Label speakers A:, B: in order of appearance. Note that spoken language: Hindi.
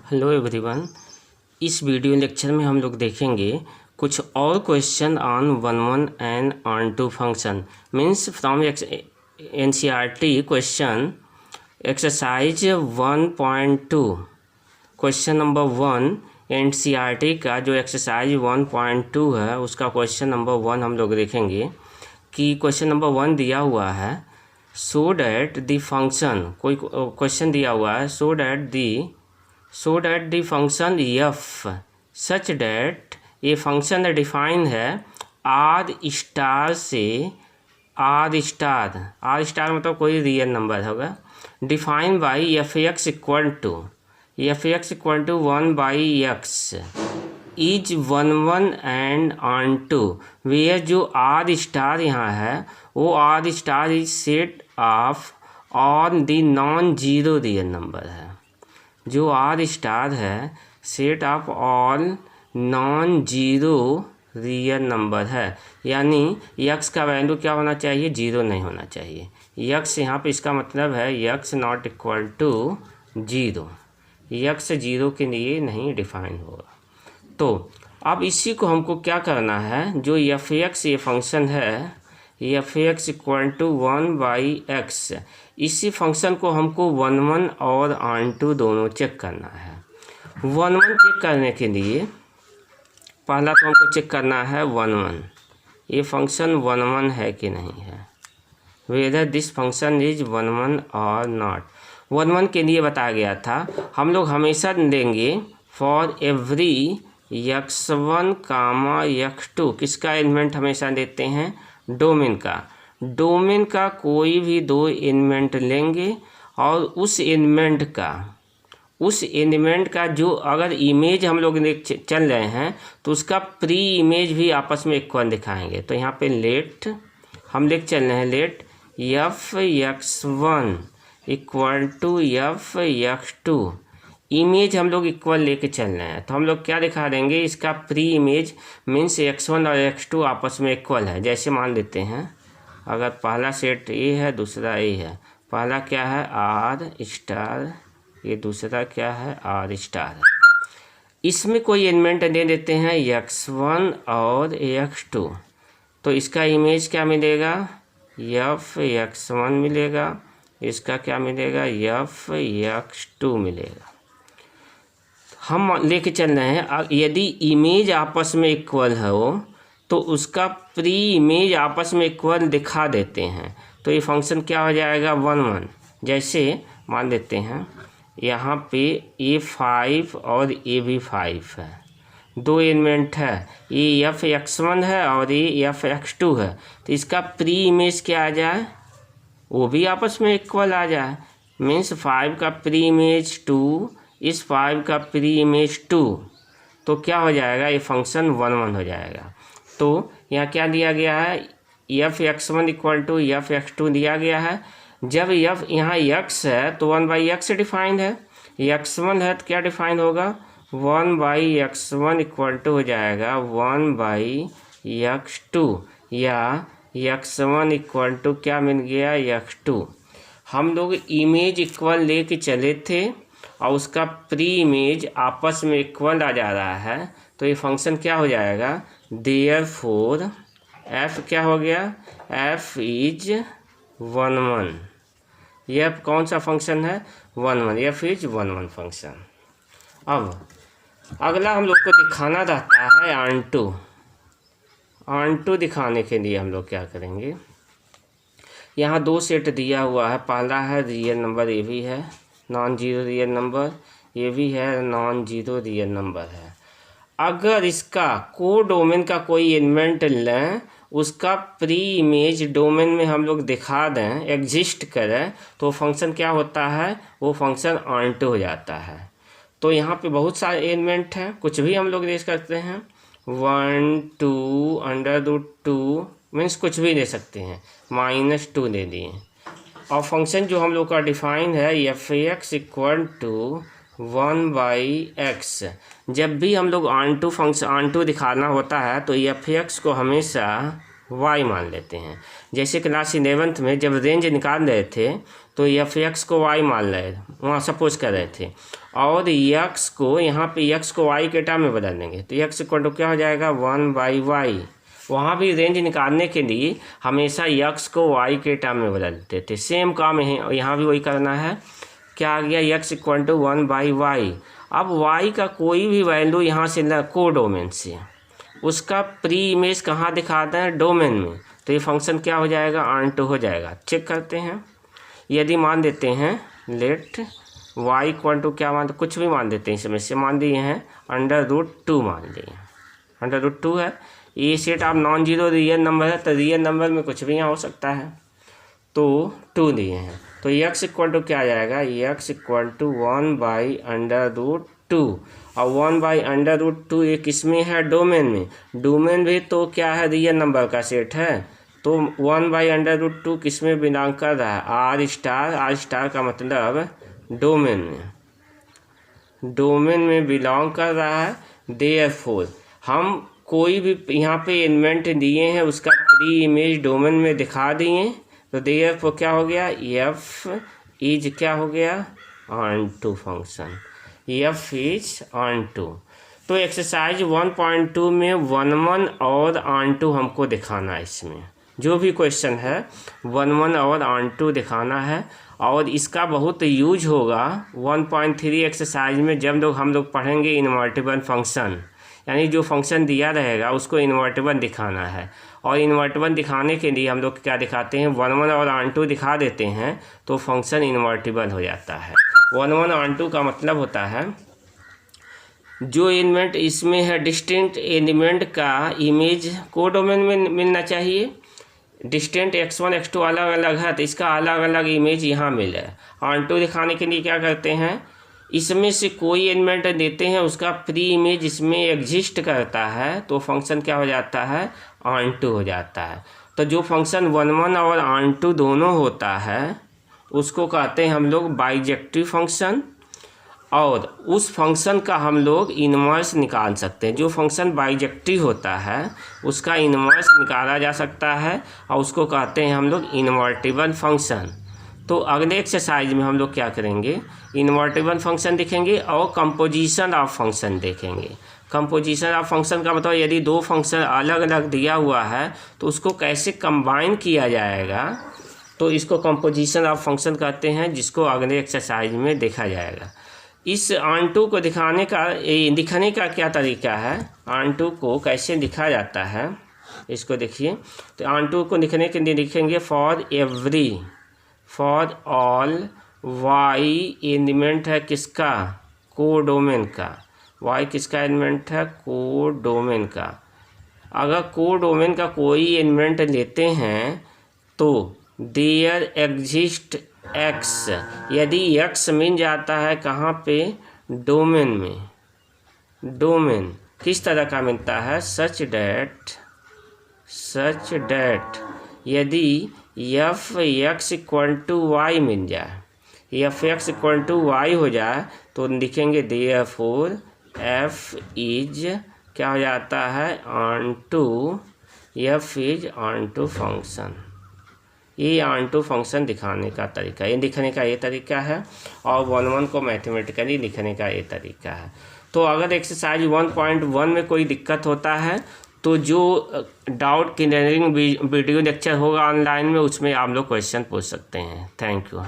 A: Hello everyone. इस वीडियो लेक्चर में हम लोग देखेंगे कुछ और question on one one and onto function means from NCERT question exercise 1.2 question number 1 NCERT का जो एक्सरसाइज 1.2 है उसका क्वेश्चन नंबर 1 हम लोग देखेंगे कि क्वेश्चन नंबर 1 दिया हुआ है सो डैट द फंक्शन, कोई क्वेश्चन दिया हुआ है so that the function F such that, ये फंक्शन डिफाइन है आर स्टार से आर स्टार मतलब कोई रियल नंबर होगा, define by F X equal to 1 by X is 1 1 and onto, where जो आर स्टार यहाँ है वो R star is set of on the non zero real number है। जो आर स्टार है set of all non zero real number है, यानी यक्स का वैल्यू क्या होना चाहिए, जीरो नहीं होना चाहिए। यक्स यहाँ पे इसका मतलब है x not equal to zero, x zero के लिए नहीं डिफाइन होगा। तो अब इसी को हमको क्या करना है, जो एफ एक्स ये फंक्शन है F X equal to 1 by X, इसी फंक्शन को हमको 1 1 और ऑन टू दोनों चेक करना है। 1 1 चेक करने के लिए पहला तो हमको चेक करना है 1 1, ये फंक्शन 1 1 है कि नहीं है, वेदर दिस फंक्शन इज 1 1 और नॉट। 1 1 के लिए बताया गया था हम लोग हमेशा देंगे for every x1 comma x2, किसका एलिमेंट हमेशा देते हैं, डोमेन का कोई भी दो एलिमेंट लेंगे और उस एलिमेंट का जो अगर इमेज हम लोग चल रहे हैं तो उसका प्री इमेज भी आपस में इक्वल दिखाएंगे। तो यहाँ पे लेट हम लेके चल रहे हैं let F x1 equal to F x2, image हम लोग इक्वल लेके चल रहे हैं तो हम लोग क्या दिखा देंगे, इसका प्री इमेज मीन्स x1 और x2 आपस में इक्वल है। जैसे मान लेते हैं अगर पहला सेट ए है दूसरा ए है, पहला क्या है आर स्टार, ये दूसरा क्या है आर स्टार, इसमें कोई एलिमेंट दे देते हैं x1 और x2, तो इसका इमेज क्या मिलेगा एफ x1 मिलेगा, इसका क्या मिलेगा एफ x2 मिलेगा। हम लेके चल रहे हैं यदि इमेज आपस में इक्वल हो तो उसका प्री इमेज आपस में इक्वल दिखा देते हैं, तो ये फंक्शन क्या हो जाएगा 1 1। जैसे मान लेते हैं यहाँ पे A5 और ए भी 5 है, दो एलिमेंट है, ये एफ x1 है और ये एफ x2 है, तो इसका प्री इमेज क्या आ जाए, वो भी आपस में इक्वल आ जाए, मीन्स 5 का प्री इमेज 2 इस 5 का प्री इमेज 2, तो क्या हो जाएगा ये फंक्शन 1 1 हो जाएगा। तो यहाँ क्या दिया गया है F x1 equal to F x2 दिया गया है। जब एफ यहाँ x है तो 1 बाई एक्स डिफाइंड है, x1 है तो क्या डिफाइन होगा 1 बाई x1 इक्वल टू हो जाएगा 1 बाई x2, या x1 इक्वल टू क्या मिल गया x2। हम लोग इमेज इक्वल लेके चले थे और उसका प्री इमेज आपस में इक्वल आ जा रहा है, तो ये फंक्शन क्या हो जाएगा देयरफॉर एफ क्या हो गया एफ इज 1 1, यह कौन सा फंक्शन है 1 1, एफ इज 1 1 फंक्शन। अब अगला हम लोग को दिखाना रहता है ऑन टू दिखाने के लिए हम लोग क्या करेंगे, यहाँ दो सेट दिया हुआ है, पहला है रियल नंबर ए भी है नॉन जीरो रियल नंबर, ये भी है नॉन जीरो रियल नंबर है। अगर इसका कोडोमेन का कोई एलिमेंट लें, उसका प्री इमेज डोमेन में हम लोग दिखा दें एग्जिस्ट करें, तो फंक्शन क्या होता है, वो फंक्शन ऑन टू हो जाता है। तो यहाँ पे बहुत सारे एलिमेंट हैं, कुछ भी हम लोग दे सकते हैं 1 2 √2 मीन्स कुछ भी दे सकते हैं, -2 दे दिए। और फंक्शन जो हम लोग का डिफाइन है F X equal to 1 by X, जब भी हम लोग ऑन टू दिखाना होता है तो एफ एक्स को हमेशा y मान लेते हैं। जैसे क्लास 11th में जब रेंज निकाल रहे थे तो एफ एक्स को वाई मान रहे वहाँ सपोज कर रहे थे, और यक्स को यहाँ पे यक्स को वाई के टर्म में बदल देंगे तो यक्स इक्वल टू क्या हो जाएगा 1/y। वहाँ भी रेंज निकालने के लिए हमेशा यक्स को वाई के टर्म में बदल देते थे, सेम काम है यहाँ भी वही करना है। क्या आ गया यक्स इक्वल टू 1/y। अब y का कोई भी वैल्यू यहाँ से कोडोमेन से उसका प्री इमेज कहाँ दिखाते हैं डोमेन में, तो ये फंक्शन क्या हो जाएगा ऑन2 हो जाएगा। चेक करते हैं, यदि मान देते हैं लेट y इक्वल टू क्या मान, कुछ भी मान देते हैं, इसमें से मान दिए हैं √2 मान दिए, √2 है। ये सेट आप नॉन जीरो रियल नंबर है तो रियल नंबर में कुछ भी यहाँ हो सकता है, तो 2 दिए हैं तो x इक्वल टू क्या आ जाएगा x इक्वल टू 1/√2 और 1/√2 एक इसमें है डोमेन में, डोमेन भी तो क्या है रियल नंबर का सेट है, तो 1/√2 किस में बिलोंग कर रहा है आर स्टार का मतलब डोमेन में बिलोंग कर रहा है। देयरफॉर हम कोई भी यहाँ पे एलिमेंट दिए हैं उसका प्री इमेज डोमेन में दिखा दिए, तो देयरफॉर क्या हो गया एफ इज क्या हो गया ऑन2 फंक्शन, एफ इज ऑन2। तो एक्सरसाइज 1.2 में 1 और ऑन2 हमको दिखाना है, इसमें जो भी क्वेश्चन है 1 और ऑन2 दिखाना है, और इसका बहुत यूज होगा 1.3 एक्सरसाइज में जब हम लोग पढ़ेंगे इन्वर्टिबल फंक्शन, यानी जो फंक्शन दिया रहेगा उसको इन्वर्टिबल दिखाना है। और इन्वर्टिबल दिखाने के लिए हम लोग क्या दिखाते हैं 1 और ऑन2 दिखा देते हैं तो फंक्शन इन्वर्टिबल हो जाता है। 1 ऑन2 का मतलब होता है जो एलिमेंट इसमें है डिस्टिंक्ट एलिमेंट का इमेज कोडोमेन में मिलना चाहिए। डिस्टेंट x1 x2 अलग अलग है तो इसका अलग अलग इमेज यहाँ मिले। ऑन2 दिखाने के लिए क्या करते हैं, इसमें से कोई एलिमेंट देते हैं उसका प्री इमेज इसमें एग्जिस्ट करता है तो फंक्शन क्या हो जाता है ऑन2 हो जाता है। तो जो फंक्शन 1 और ऑन2 दोनों होता है उसको कहते हैं हम लोग बाइजेक्टिव फंक्शन, और उस फंक्शन का हम लोग इन्वर्स निकाल सकते हैं। जो फंक्शन बाइजेक्टिव होता है उसका इन्वर्स निकाला जा सकता है और उसको कहते हैं हम लोग इन्वर्टिबल फंक्शन। तो अगले एक्सरसाइज में हम लोग क्या करेंगे इन्वर्टिबल फंक्शन देखेंगे और कंपोजिशन ऑफ फंक्शन देखेंगे। कंपोजिशन ऑफ फंक्शन का मतलब यदि दो फंक्शन अलग अलग दिया हुआ है तो उसको कैसे कंबाइन किया जाएगा, तो इसको कंपोजिशन ऑफ फंक्शन कहते हैं, जिसको अगले एक्सरसाइज में देखा जाएगा। इस ऑन2 को दिखाने का क्या तरीका है, ऑन2 को कैसे लिखा जाता है इसको देखिए। तो ऑन2 को लिखने के लिए लिखेंगे फॉर ऑल वाई एलिमेंट है किसका कोडोमेन का, वाई किसका एलिमेंट है कोडोमेन का। अगर कोडोमेन का कोई एलिमेंट लेते हैं तो देयर एग्जिस्ट एक्स, यदि एक्स मिल जाता है कहाँ पे डोमेन में, डोमेन किस तरह का मिलता है सच डैट यदि F X equal to Y मिल जाए, F X equal to Y हो जाए तो लिखेंगे देयरफॉर एफ इज क्या हो जाता है ऑन2, एफ इज ऑन2 फंक्शन। ये ऑन2 फंक्शन दिखाने का तरीका, ये लिखने का ये तरीका है, और 1 को मैथमेटिकली लिखने का ये तरीका है। तो अगर एक्सरसाइज 1.1 में कोई दिक्कत होता है तो जो डाउट क्लियरिंग वीडियो लेक्चर होगा ऑनलाइन में उसमें आप लोग क्वेश्चन पूछ सकते हैं। Thank you.